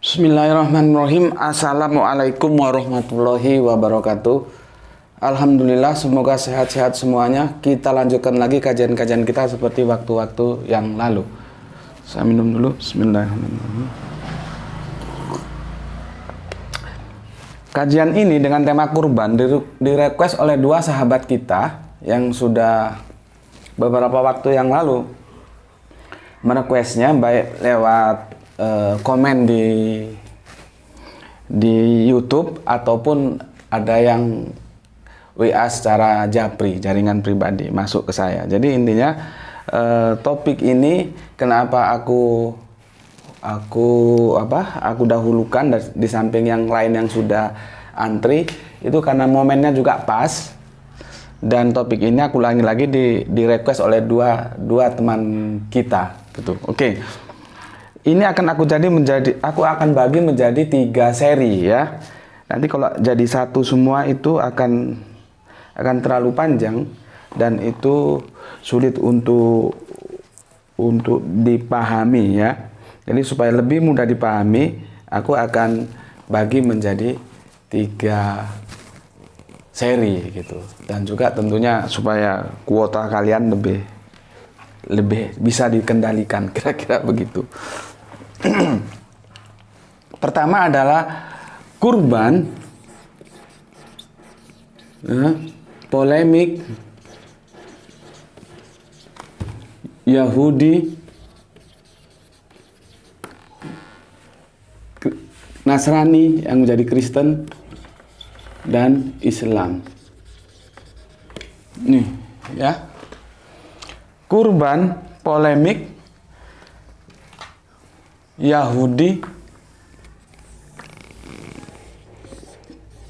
Bismillahirrahmanirrahim. Assalamualaikum warahmatullahi wabarakatuh. Alhamdulillah, semoga sehat-sehat semuanya. Kita lanjutkan lagi kajian-kajian kita seperti waktu-waktu yang lalu. Saya minum dulu. Bismillahirrahmanirrahim. Kajian ini dengan tema kurban direquest oleh dua sahabat kita yang sudah beberapa waktu yang lalu merequestnya, baik lewat komen di YouTube ataupun ada yang WA secara japri, jaringan pribadi masuk ke saya. Jadi intinya topik ini kenapa aku dahulukan di samping yang lain yang sudah antri itu karena momennya juga pas, dan topik ini aku lagi di request oleh dua teman kita gitu. Oke. Ini akan aku akan bagi menjadi 3 seri ya. Nanti kalau jadi satu semua itu akan terlalu panjang dan itu sulit untuk dipahami ya. Jadi supaya lebih mudah dipahami, aku akan bagi menjadi 3 seri gitu. Dan juga tentunya supaya kuota kalian lebih bisa dikendalikan, kira-kira begitu. Pertama adalah kurban, polemik Yahudi, Nasrani yang menjadi Kristen, dan Islam. Nih ya, kurban, polemik Yahudi,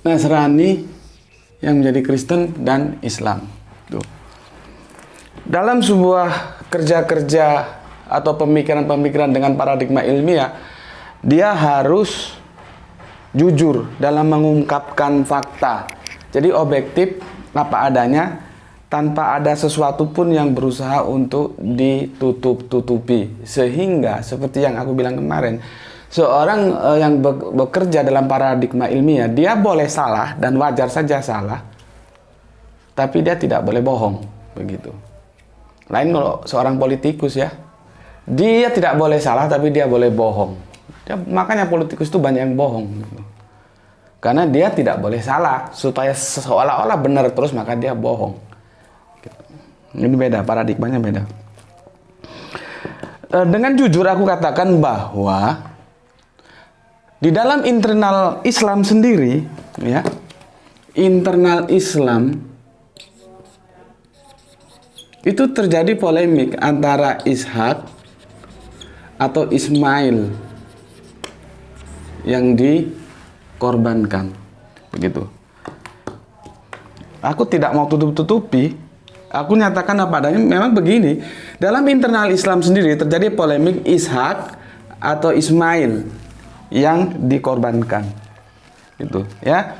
Nasrani yang menjadi Kristen, dan Islam. Tuh. Dalam sebuah kerja-kerja atau pemikiran-pemikiran dengan paradigma ilmiah, dia harus jujur dalam mengungkapkan fakta. Jadi objektif apa adanya, tanpa ada sesuatu pun yang berusaha untuk ditutup-tutupi. Sehingga seperti yang aku bilang kemarin, seorang yang bekerja dalam paradigma ilmiah, dia boleh salah dan wajar saja salah, tapi dia tidak boleh bohong, begitu. Lain kalau seorang politikus ya, dia tidak boleh salah tapi dia boleh bohong. Makanya politikus itu banyak yang bohong, gitu. Karena dia tidak boleh salah, supaya seolah-olah benar terus maka dia bohong. Ini beda, paradigmanya beda. Dengan jujur aku katakan bahwa di dalam internal Islam sendiri, ya, internal Islam itu terjadi polemik antara Ishak atau Ismail yang dikorbankan, begitu. Aku tidak mau tutup-tutupi. Aku nyatakan apa adanya, memang begini. Dalam internal Islam sendiri terjadi polemik Ishak atau Ismail yang dikorbankan. Gitu, ya.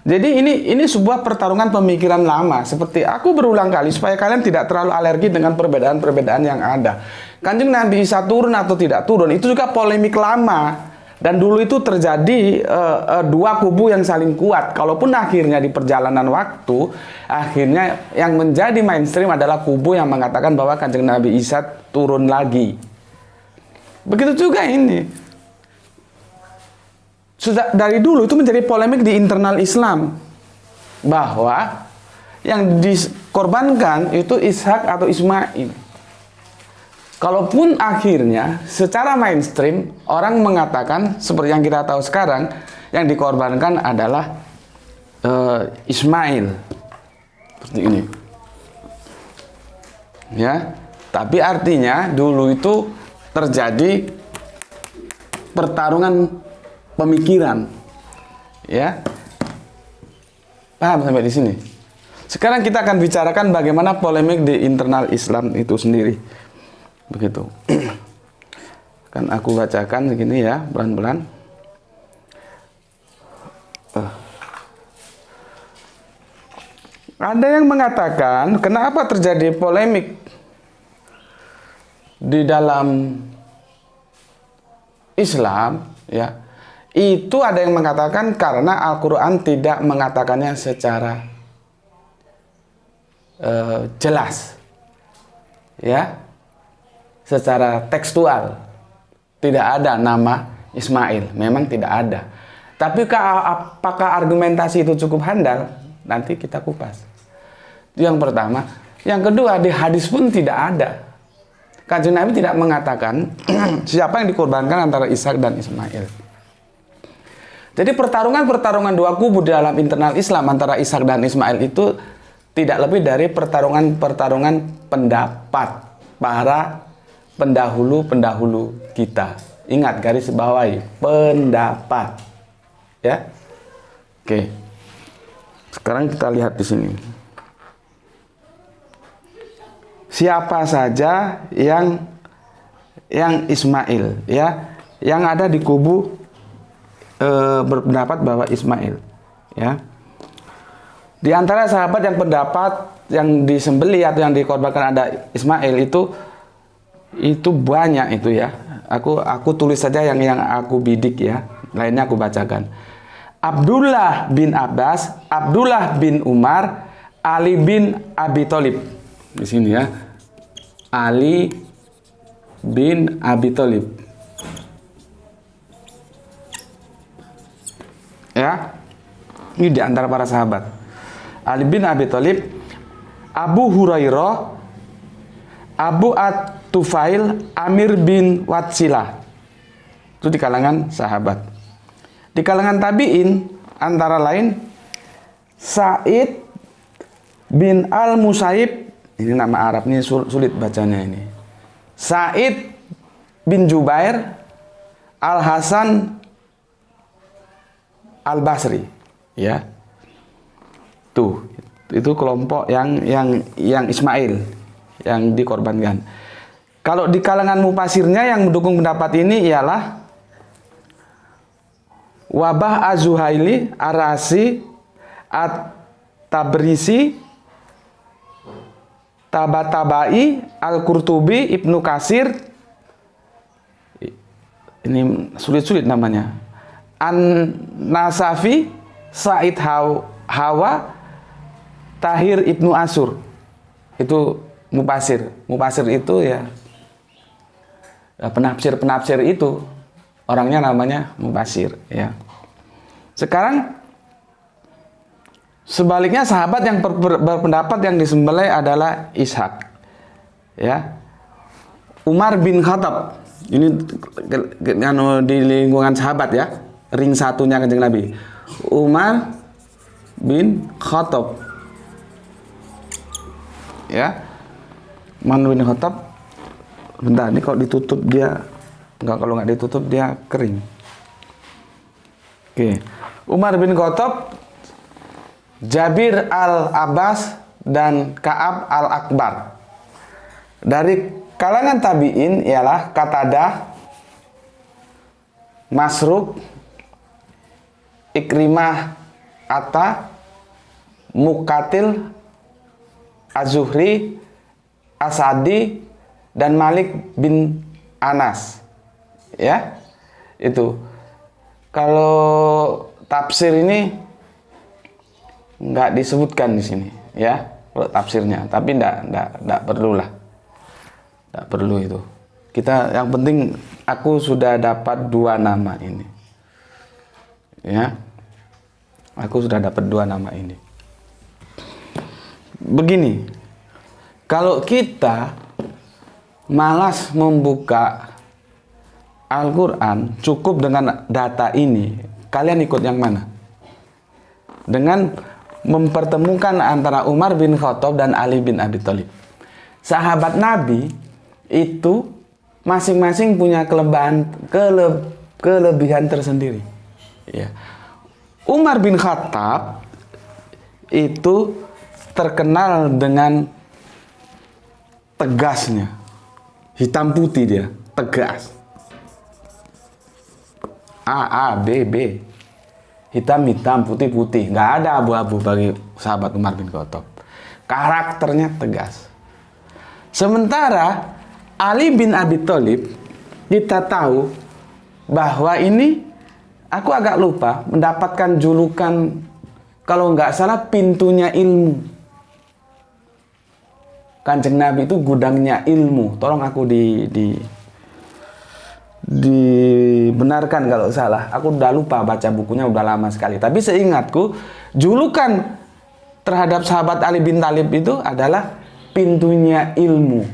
Jadi ini sebuah pertarungan pemikiran lama. Seperti aku berulang kali supaya kalian tidak terlalu alergi dengan perbedaan-perbedaan yang ada. Kanjeng Nabi Isa turun atau tidak turun, itu juga polemik lama. Dan dulu itu terjadi dua kubu yang saling kuat. Kalaupun akhirnya di perjalanan waktu, akhirnya yang menjadi mainstream adalah kubu yang mengatakan bahwa Kanjeng Nabi Isa turun lagi. Begitu juga ini. Sudah dari dulu itu menjadi polemik di internal Islam. Bahwa yang dikorbankan itu Ishak atau Ismail. Kalaupun akhirnya secara mainstream orang mengatakan seperti yang kita tahu sekarang, yang dikorbankan adalah Ismail, seperti ini, ya. Tapi artinya dulu itu terjadi pertarungan pemikiran, ya. Paham sampai di sini? Sekarang kita akan bicarakan bagaimana polemik di internal Islam itu sendiri. Begitu. Kan aku bacakan begini ya, pelan-pelan. Ada yang mengatakan, kenapa terjadi polemik di dalam Islam, ya? Itu ada yang mengatakan karena Al-Quran tidak mengatakannya secara jelas, ya, secara tekstual. Tidak ada nama Ismail, memang tidak ada. Tapi apakah argumentasi itu cukup handal? Nanti kita kupas. Itu yang pertama. Yang kedua, di hadis pun tidak ada. Kanjeng Nabi tidak mengatakan siapa yang dikorbankan antara Ishak dan Ismail. Jadi pertarungan dua kubu dalam internal Islam antara Ishak dan Ismail itu tidak lebih dari pertarungan pendapat para pendahulu kita. Ingat, garis bawahi, pendapat. Ya. Oke. Sekarang kita lihat di sini. Siapa saja yang Ismail, ya, yang ada di kubu berpendapat bahwa Ismail, ya. Di antara sahabat yang pendapat yang disembelih atau yang dikorbankan ada Ismail itu banyak itu, ya. Aku tulis saja yang aku bidik, ya. Lainnya aku bacakan. Abdullah bin Abbas, Abdullah bin Umar, Ali bin Abi Thalib. Di sini, ya. Ali bin Abi Thalib. Ya. Ini di antara para sahabat. Ali bin Abi Thalib, Abu Hurairah, Abu At-Tufail, Amir bin Watsilah. Itu di kalangan sahabat. Di kalangan tabi'in antara lain Sa'id bin Al-Musayyib, ini nama Arabnya sulit bacanya ini. Sa'id bin Jubair, Al-Hasan Al-Basri, ya. Tuh, itu kelompok yang Ismail yang dikorbankan. Kalau di kalangan mufasirnya yang mendukung pendapat ini ialah Wabah Az-Zuhaili, Ar-Razi, At-Tabrisi, Tabatabai, Al-Qurtubi, Ibnu Katsir. Ini sulit-sulit namanya. An-Nasafi, Sa'id Hawa, Tahir Ibnu Asur. Itu mufasir. Mufasir itu ya penafsir itu. Orangnya namanya mufasir, ya. Sekarang sebaliknya sahabat yang berpendapat yang disembelih adalah Ishak, ya. Umar bin Khattab. Ini di lingkungan sahabat, ya. Ring satunya Kanjeng Nabi. Umar bin Khattab. Ya. Umar bin Khattab. Bentar, ini kalau ditutup dia kalau nggak ditutup dia kering. Oke. Umar bin Khattab, Jabir Al-Abbas, dan Ka'ab Al-Akbar. Dari kalangan tabi'in ialah Qatadah, Masruq, Ikrimah, Atta, Muqatil, Az-Zuhri, Asadi, dan Malik bin Anas. Ya, itu. Kalau tafsir ini nggak disebutkan di sini, ya, kalau tafsirnya. Tapi nggak perlu lah, nggak perlu itu. Kita yang penting aku sudah dapat dua nama ini, ya. Aku sudah dapat dua nama ini. Begini, kalau kita malas membuka Al-Quran, cukup dengan data ini, kalian ikut yang mana? Dengan mempertemukan antara Umar bin Khattab dan Ali bin Abi Thalib. Sahabat Nabi itu masing-masing punya kelebihan tersendiri. Ya. Umar bin Khattab itu terkenal dengan tegasnya. Hitam putih dia, tegas. A, B, B. Hitam, putih, putih. Nggak ada abu-abu bagi sahabat Umar bin Khattab. Karakternya tegas. Sementara Ali bin Abi Thalib, kita tahu bahwa ini, aku agak lupa, mendapatkan julukan, kalau nggak salah, pintunya ilmu. Kanjeng Nabi itu gudangnya ilmu. Tolong aku dibenarkan kalau salah. Aku udah lupa baca bukunya, udah lama sekali. Tapi seingatku, julukan terhadap sahabat Ali bin Thalib itu adalah pintunya ilmu.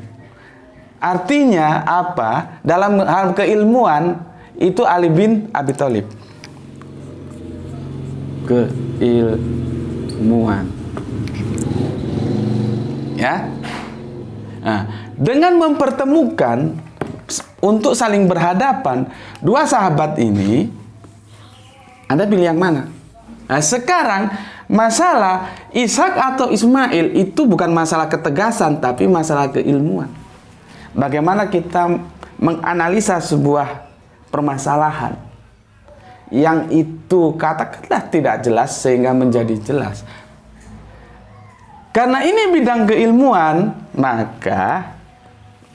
Artinya apa? Dalam hal keilmuan itu Ali bin Abi Thalib. Keilmuan. Ya. Nah, dengan mempertemukan untuk saling berhadapan dua sahabat ini, Anda pilih yang mana? Nah, sekarang masalah Ishak atau Ismail itu bukan masalah ketegasan, tapi masalah keilmuan. Bagaimana kita menganalisa sebuah permasalahan yang itu katakanlah tidak jelas sehingga menjadi jelas. Karena ini bidang keilmuan, maka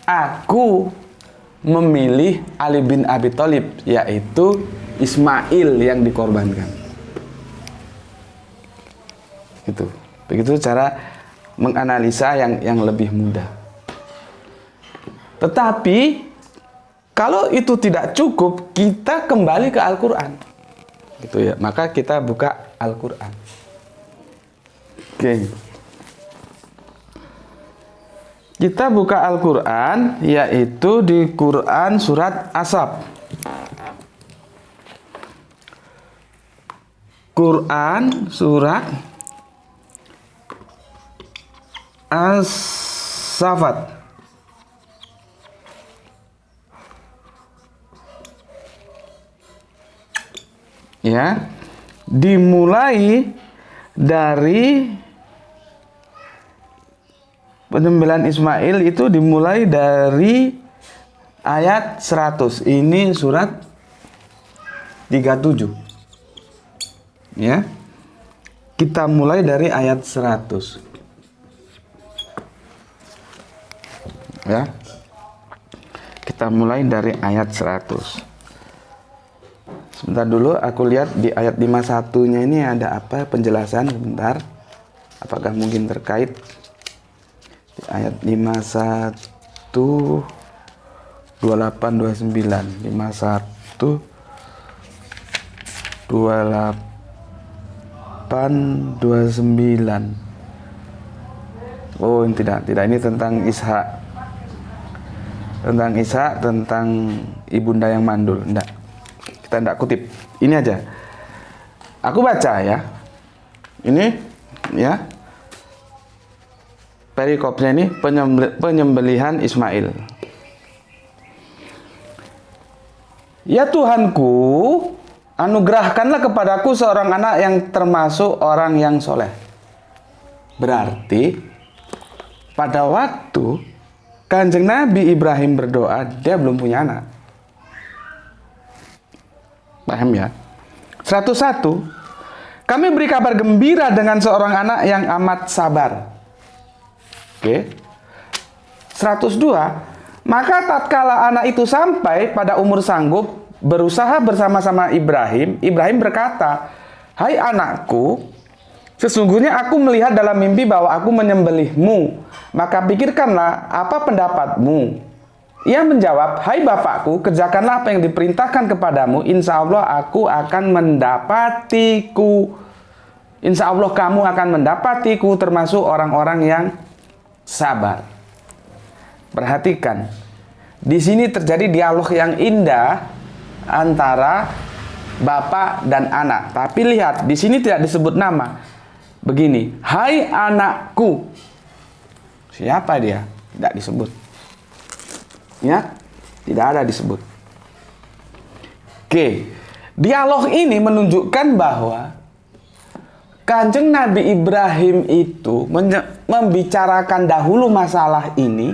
aku memilih Ali bin Abi Thalib, yaitu Ismail yang dikorbankan. Begitu cara menganalisa yang lebih mudah. Tetapi kalau itu tidak cukup, kita kembali ke Al-Quran. Gitu ya. Maka kita buka Al-Quran. Oke. Kita buka Al-Quran, yaitu di Quran surat As-Saff. Quran surat As-Saffat. Ya, dimulai dari penyembelihan Ismail itu dimulai dari ayat 100. Ini surat 37. Ya. Kita mulai dari ayat 100. Ya. Kita mulai dari ayat 100. Sebentar dulu, aku lihat di ayat 51-nya ini ada apa penjelasan sebentar. Apakah mungkin terkait di ayat 51 28 29 51 28 29. Oh, tidak ini tentang Ishak. Tentang Ishak, tentang ibunda yang mandul. Enggak. Kita tidak kutip. Ini aja. Aku baca ya. Ini ya. Perikopnya ini penyembelihan Ismail. Ya Tuhanku, anugerahkanlah kepadaku seorang anak yang termasuk orang yang soleh. Berarti pada waktu Kanjeng Nabi Ibrahim berdoa, dia belum punya anak. Paham ya? 101. Kami beri kabar gembira dengan seorang anak yang amat sabar. Oke. 102. Maka tatkala anak itu sampai pada umur sanggup berusaha bersama-sama Ibrahim, Ibrahim berkata, "Hai anakku, sesungguhnya aku melihat dalam mimpi bahwa aku menyembelihmu. Maka pikirkanlah apa pendapatmu." Ia menjawab, "Hai bapakku, kerjakanlah apa yang diperintahkan kepadamu. Insya Allah aku akan mendapatiku. Insya Allah kamu akan mendapatiku termasuk orang-orang yang sabar." Perhatikan, di sini terjadi dialog yang indah antara bapak dan anak. Tapi lihat, di sini tidak disebut nama. Begini, "Hai anakku." Siapa dia? Tidak disebut. Ya, tidak ada disebut. Oke, dialog ini menunjukkan bahwa Kanjeng Nabi Ibrahim itu membicarakan dahulu masalah ini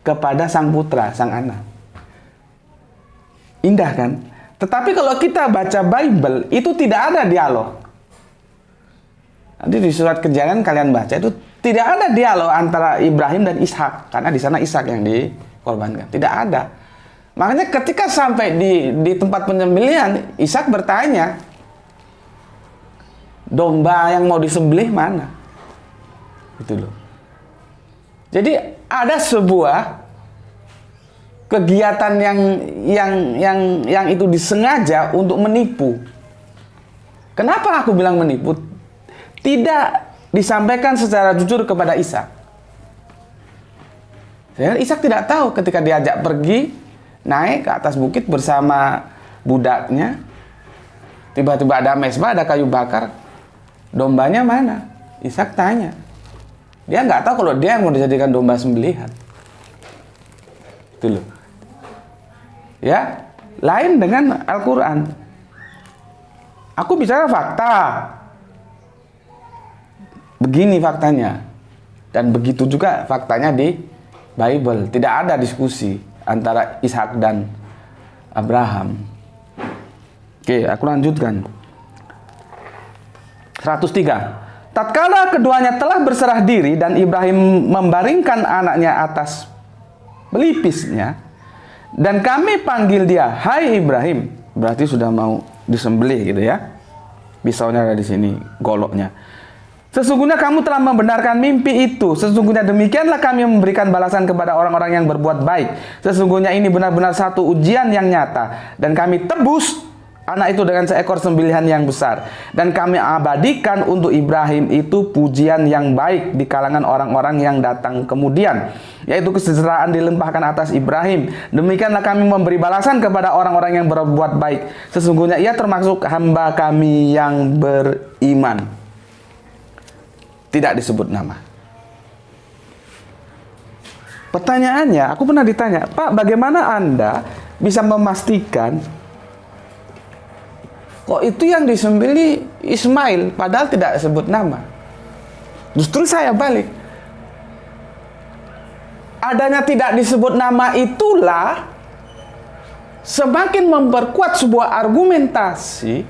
kepada sang putra, sang anak. Indah kan? Tetapi kalau kita baca Bible, itu tidak ada dialog. Nanti di surat Kejadian kalian baca, itu tidak ada dialog antara Ibrahim dan Ishak, karena di sana Ishak yang dikorbankan. Tidak ada. Makanya ketika sampai di tempat penyembelihan, Ishak bertanya, domba yang mau disembelih mana? Gitu loh. Jadi ada sebuah kegiatan yang itu disengaja untuk menipu. Kenapa aku bilang menipu? Tidak disampaikan secara jujur kepada Ishak. Ishak tidak tahu ketika diajak pergi naik ke atas bukit bersama budaknya, tiba-tiba ada mesbah, ada kayu bakar. Dombanya mana? Ishak tanya. Dia nggak tahu kalau dia yang mau dijadikan domba sembelihan. Itu loh. Ya, lain dengan Al-Quran. Aku bicara fakta. Begini faktanya. Dan begitu juga faktanya di Bible. Tidak ada diskusi antara Ishak dan Abraham. Oke, aku lanjutkan. 103. Tatkala keduanya telah berserah diri dan Ibrahim membaringkan anaknya atas pelipisnya, dan kami panggil dia, "Hai Ibrahim," berarti sudah mau disembelih gitu ya. Pisaunya ada di sini, goloknya. "Sesungguhnya kamu telah membenarkan mimpi itu. Sesungguhnya demikianlah kami memberikan balasan kepada orang-orang yang berbuat baik. Sesungguhnya ini benar-benar satu ujian yang nyata. Dan kami tebus anak itu dengan seekor sembelihan yang besar. Dan kami abadikan untuk Ibrahim itu pujian yang baik di kalangan orang-orang yang datang kemudian, yaitu kesejahteraan dilimpahkan atas Ibrahim. Demikianlah kami memberi balasan kepada orang-orang yang berbuat baik. Sesungguhnya ia termasuk hamba kami yang beriman." Tidak disebut nama. Pertanyaannya, aku pernah ditanya, "Pak, bagaimana Anda bisa memastikan kok itu yang disembelih Ismail padahal tidak sebut nama?" Justru saya balik. Adanya tidak disebut nama itulah semakin memperkuat sebuah argumentasi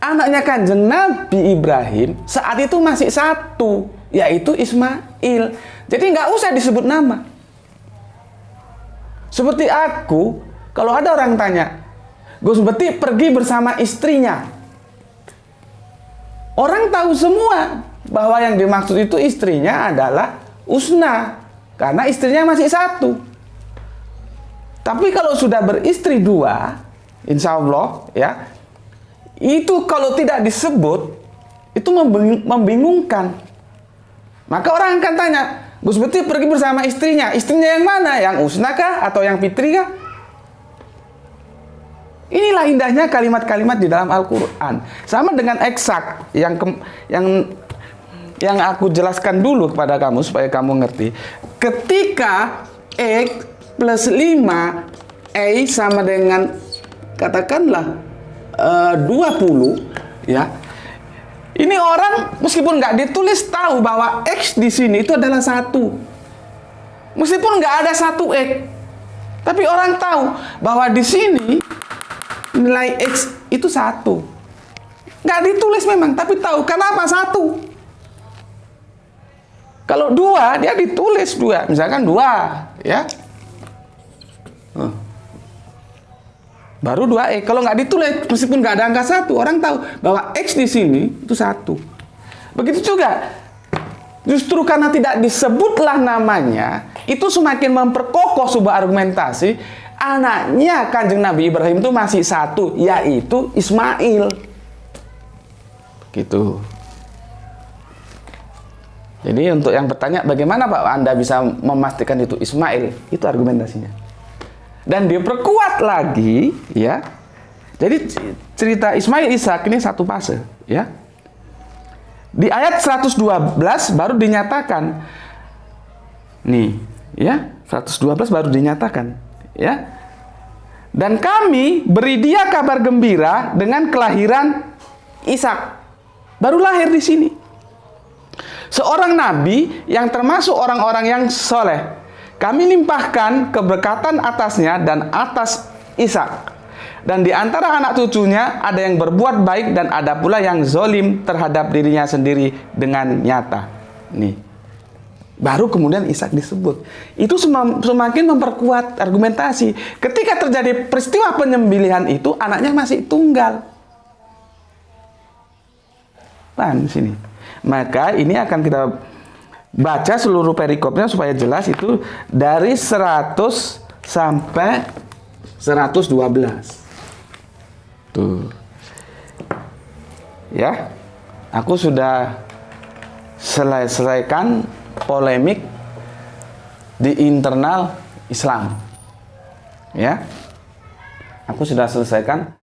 anaknya Kanjeng Nabi Ibrahim saat itu masih satu, yaitu Ismail. Jadi nggak usah disebut nama. Seperti aku, kalau ada orang tanya, "Gus Beti pergi bersama istrinya." Orang tahu semua bahwa yang dimaksud itu istrinya adalah Usna, karena istrinya masih satu. Tapi kalau sudah beristri dua, insya Allah ya, itu kalau tidak disebut, itu membingungkan. Maka orang akan tanya, "Gus Beti pergi bersama istrinya. Istrinya yang mana? Yang Usna kah? Atau yang Fitri kah?" Inilah indahnya kalimat-kalimat di dalam Al-Quran. Sama dengan eksak yang aku jelaskan dulu kepada kamu supaya kamu ngerti. Ketika X plus 5 A sama dengan katakanlah 20 ya. Ini orang meskipun nggak ditulis tahu bahwa X di sini itu adalah 1. Meskipun nggak ada 1 X, tapi orang tahu bahwa di sini nilai X itu 1. Nggak ditulis memang, tapi tahu kenapa 1. Kalau 2, dia ditulis 2. Misalkan 2, ya. Baru 2X. Kalau nggak ditulis, meskipun nggak ada angka 1, orang tahu bahwa X di sini itu 1. Begitu juga, justru karena tidak disebutlah namanya, itu semakin memperkokoh sebuah argumentasi. Anaknya Kanjeng Nabi Ibrahim itu masih 1, yaitu Ismail. Gitu. Jadi untuk yang bertanya, bagaimana Pak Anda bisa memastikan itu Ismail? Itu argumentasinya. Dan diperkuat lagi, ya. Jadi cerita Ismail Ishak ini satu fase, ya. Di ayat 112 baru dinyatakan. Nih, ya. 112 baru dinyatakan. Ya, dan kami beri dia kabar gembira dengan kelahiran Ishak baru lahir di sini. Seorang nabi yang termasuk orang-orang yang soleh, kami limpahkan keberkatan atasnya dan atas Ishak. Dan di antara anak cucunya ada yang berbuat baik dan ada pula yang zolim terhadap dirinya sendiri dengan nyata. Nih, baru kemudian Ishak disebut. Itu semakin memperkuat argumentasi. Ketika terjadi peristiwa penyembelihan itu, anaknya masih tunggal. Paham di sini? Maka ini akan kita baca seluruh perikopnya supaya jelas, itu dari 100 sampai 112. Tuh. Ya. Aku sudah selesaikan polemik di internal Islam. Ya. Aku sudah selesaikan